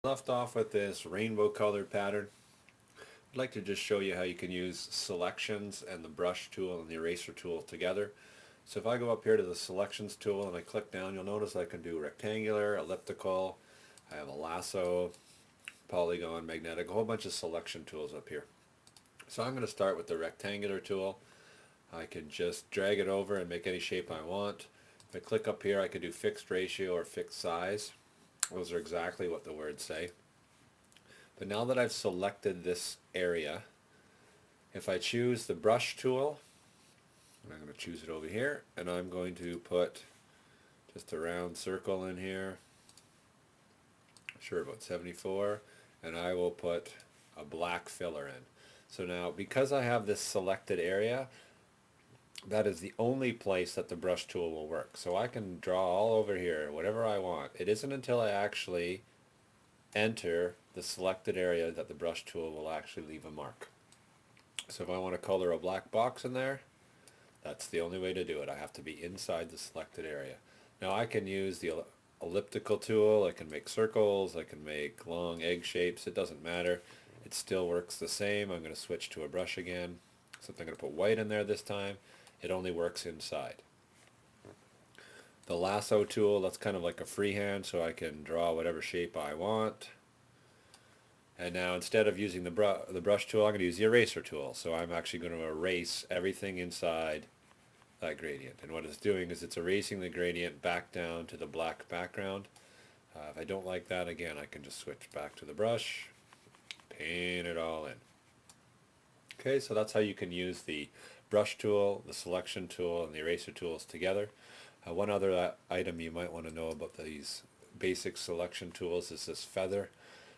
Left off with this rainbow colored pattern. I'd like to just show you how you can use selections and the brush tool and the eraser tool together. So if I go up here to the selections tool and I click down, you'll notice I can do rectangular, elliptical, I have a lasso, polygon, magnetic, a whole bunch of selection tools up here. So I'm going to start with the rectangular tool. I can just drag it over and make any shape I want. If I click up here, I can do fixed ratio or fixed size. Those are exactly what the words say. But now that I've selected this area, if I choose the brush tool, and I'm going to choose it over here, and I'm going to put just a round circle in here, sure, about 74, and I will put a black filler in. So now, because I have this selected area, that is the only place that the brush tool will work. So I can draw all over here, whatever I want. It isn't until I actually enter the selected area that the brush tool will actually leave a mark. So if I want to color a black box in there, that's the only way to do it. I have to be inside the selected area. Now I can use the elliptical tool, I can make circles, I can make long egg shapes, it doesn't matter. It still works the same. I'm going to switch to a brush again. So I'm going to put white in there this time. It only works inside. The lasso tool, that's kind of like a freehand, so I can draw whatever shape I want. And now instead of using the brush tool, I'm going to use the eraser tool. So I'm actually going to erase everything inside that gradient. And what it's doing is it's erasing the gradient back down to the black background. If I don't like that, again, I can just switch back to the brush, paint it all in. Okay, so that's how you can use the brush tool, the selection tool, and the eraser tools together. One other item you might want to know about these basic selection tools is this feather.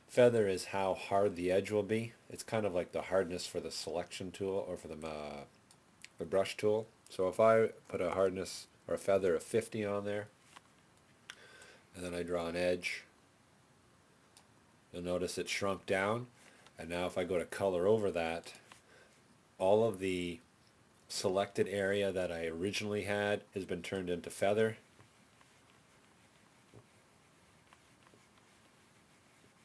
Feather is how hard the edge will be. It's kind of like the hardness for the selection tool or for the brush tool. So if I put a hardness or a feather of 50 on there, and then I draw an edge, you'll notice it shrunk down. And now if I go to color over that, all of the selected area that I originally had has been turned into feather,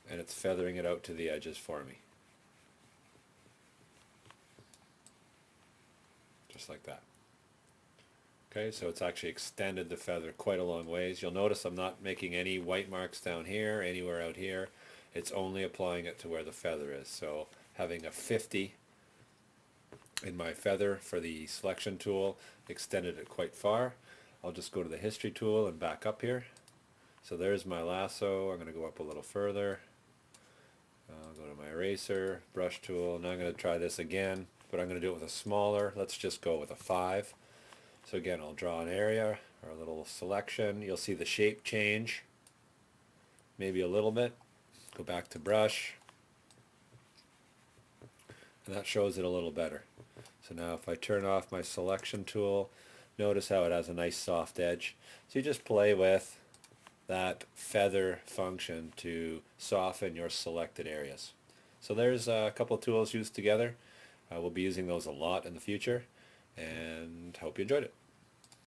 and it's feathering it out to the edges for me, just like that. Okay, so it's actually extended the feather quite a long ways. You'll notice I'm not making any white marks down here, anywhere out here. It's only applying it to where the feather is. So having a 50 in my feather for the selection tool extended it quite far. I'll just go to the history tool and back up here. So there's my lasso. I'm going to go up a little further. I'll go to my eraser, brush tool. Now I'm going to try this again, but I'm going to do it with a smaller. Let's just go with a 5. So again, I'll draw an area or a little selection. You'll see the shape change, maybe a little bit. Go back to brush, and that shows it a little better. So now if I turn off my selection tool, notice how it has a nice soft edge. So you just play with that feather function to soften your selected areas. So there's a couple of tools used together. We'll be using those a lot in the future, and hope you enjoyed it.